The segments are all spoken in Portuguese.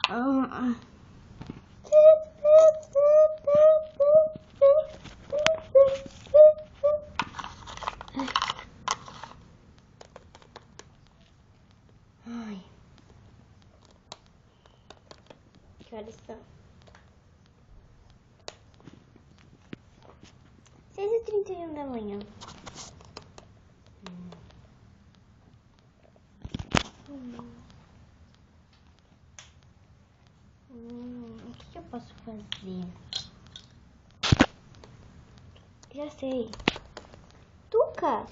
Ah. Ai. Que horas são? 6h31 da manhã. O que eu posso fazer? Já sei. Tuca!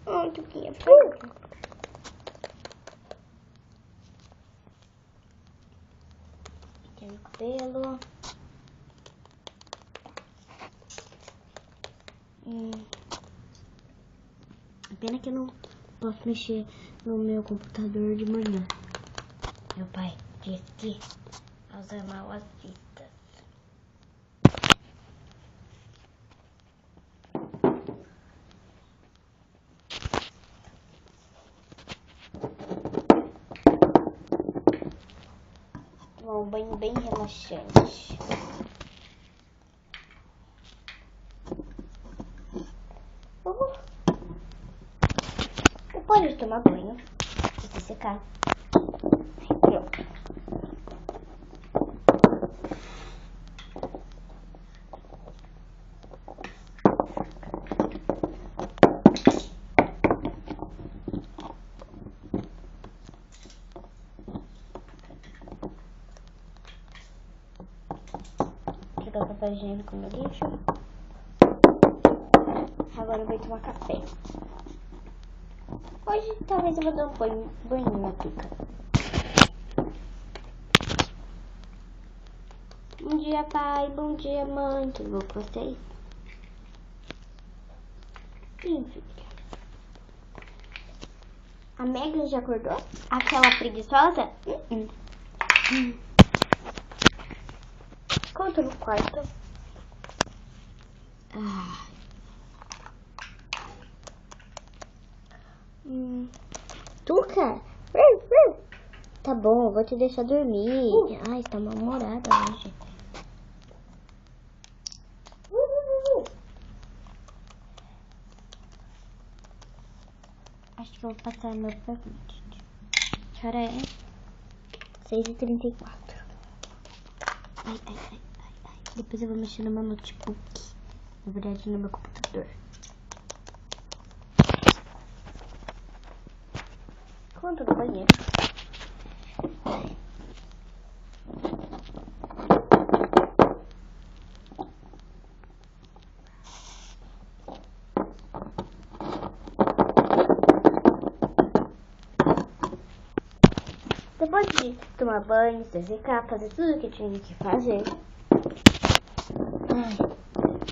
Oh, Tuquinha, pronto. Aqui no cabelo. Pena que eu não posso mexer no meu computador de manhã. Meu pai disse que causa mal as vistas. Um banho bem relaxante. Eu posso tomar banho e se secar. Pronto. Pegar o papel higiênico no lixo. Agora eu vou tomar café. Hoje talvez eu vou dar um banho na Tuca. Bom dia, pai. Bom dia, mãe. Tudo bom com vocês? Sim, filha. A Megan já acordou? Aquela preguiçosa? Conta no quarto. Tuca? Tá bom, eu vou te deixar dormir. Ai, tá mal-humorada hoje. Acho que eu vou passar meu perfume. Que hora é? 6h34. Ai. Depois eu vou mexer no meu notebook. Na verdade, no meu computador. Quanto no banheiro? Depois de tomar banho, se secar, fazer tudo que eu tinha que fazer.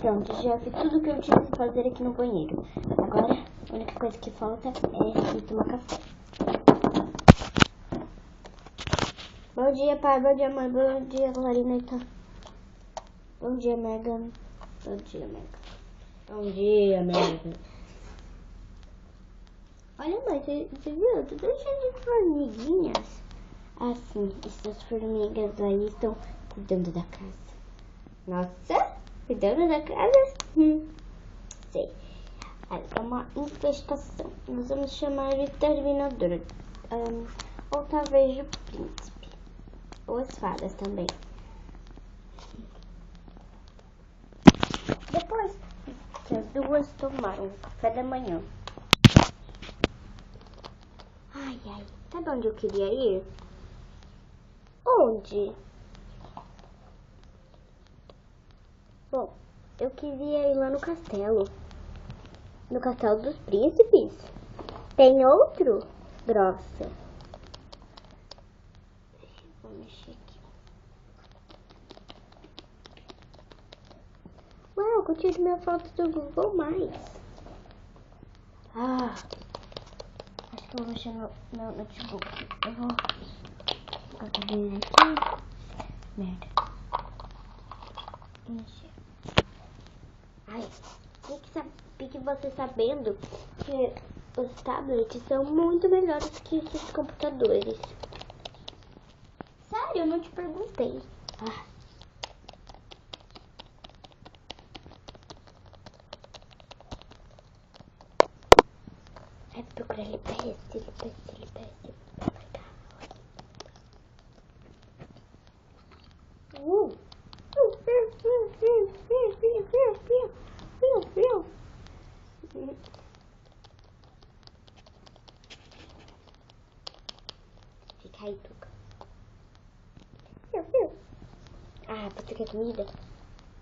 Pronto, já fiz tudo que eu tinha que fazer aqui no banheiro. Agora, a única coisa que falta é ir tomar café. Bom dia, pai. Bom dia, mãe. Bom dia, Clarineta. Bom dia, Megan. Bom dia, Megan. Bom dia, Megan. Olha, mãe, você viu? Tudo cheio de formiguinhas. Assim, essas formigas aí estão cuidando da casa. Nossa, cuidando da casa? Sei. É uma infestação. Nós vamos chamar de Terminador. Ou talvez de Príncipe. Ou as fadas também. Depois que as duas tomaram café da manhã. Ai, sabe onde eu queria ir? Onde? Bom, eu queria ir lá no castelo. No castelo dos príncipes. Tem outro? Grossa. Vou mexer aqui. Uau, eu curti minha foto do Google+. Acho que eu vou mexer no meu notebook. Eu vou colocar ele aqui. Merda. Mexer. Ai, fique você sabendo que os tablets são muito melhores que esses computadores. Sério, eu não te perguntei. Ah. Vai procurar ele parece. Fica aí, Tuca. Ah, você quer comida?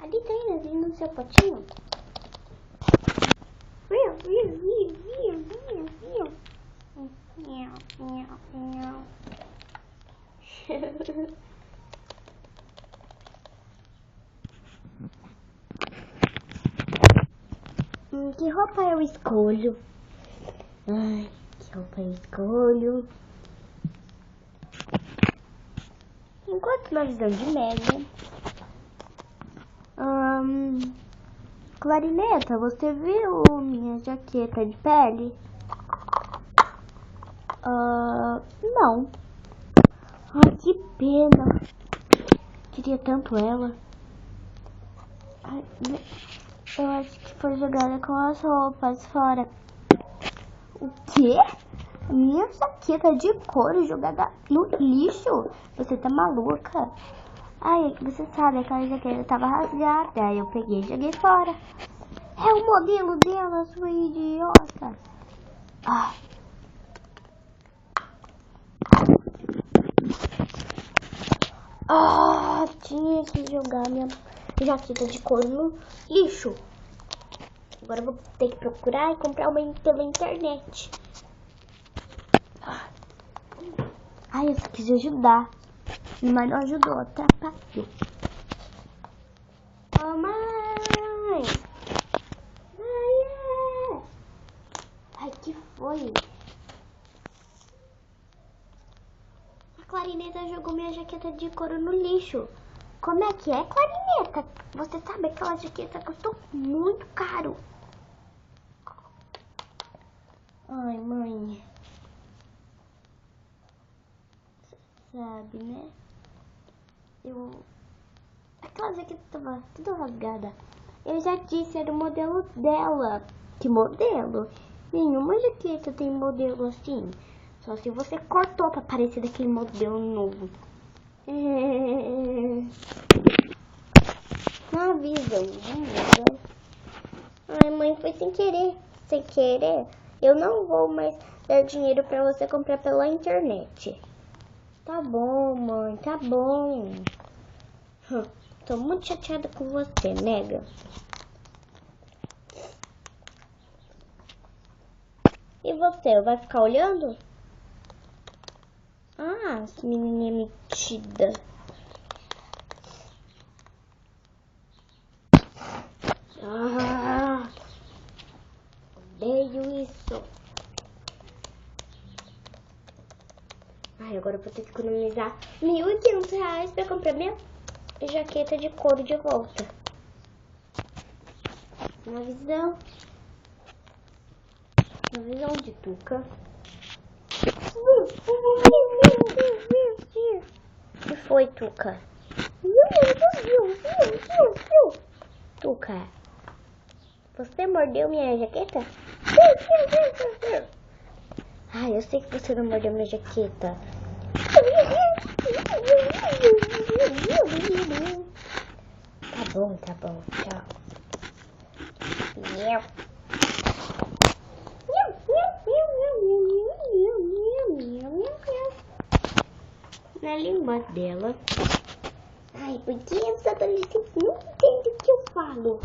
Ali tem, ali no seu potinho. Que roupa eu escolho? Ai, que roupa eu escolho? Enquanto na visão de média. Clarineta, você viu minha jaqueta de pele? Não. Ai, que pena. Queria tanto ela. Ai, eu acho que foi jogada com as roupas fora. O quê? Minha jaqueta de couro jogada no lixo? Você tá maluca? Ai, você sabe, aquela jaqueta tava rasgada. Aí eu peguei e joguei fora. É o modelo dela, sua idiota. Tinha que jogar minha jaqueta de couro no lixo. Agora eu vou ter que procurar e comprar uma pela internet. Ai, eu só quis ajudar. Mas não ajudou, atrapalhou. Oh, mãe! Mãe! Ai, que foi? A Clarineta jogou minha jaqueta de couro no lixo. Como é que é, Clarineta? Você sabe, aquela jaqueta custou muito caro. Ai, mãe. Sabe, né? Aquela jaqueta tava toda rasgada. Eu já disse, era o modelo dela. Que modelo? Nenhuma jaqueta tem modelo assim. Só se você cortou pra parecer daquele modelo novo. Não avisam, Ai, mãe, foi sem querer. Sem querer? Eu não vou mais dar dinheiro pra você comprar pela internet. Tá bom, mãe, tá bom. Tô muito chateada com você, nega. E você, vai ficar olhando? Ah, essa menininha metida. Odeio isso. Ai, agora eu vou ter que economizar R$ 1.500 pra comprar minha jaqueta de couro de volta. Na visão de Tuca. O que foi, Tuca? Tuca, você mordeu minha jaqueta? Ai, eu sei que você não mordeu minha jaqueta. Tá bom, tchau. Na língua dela. Ai, porque os adolescentes não entendem o que eu falo.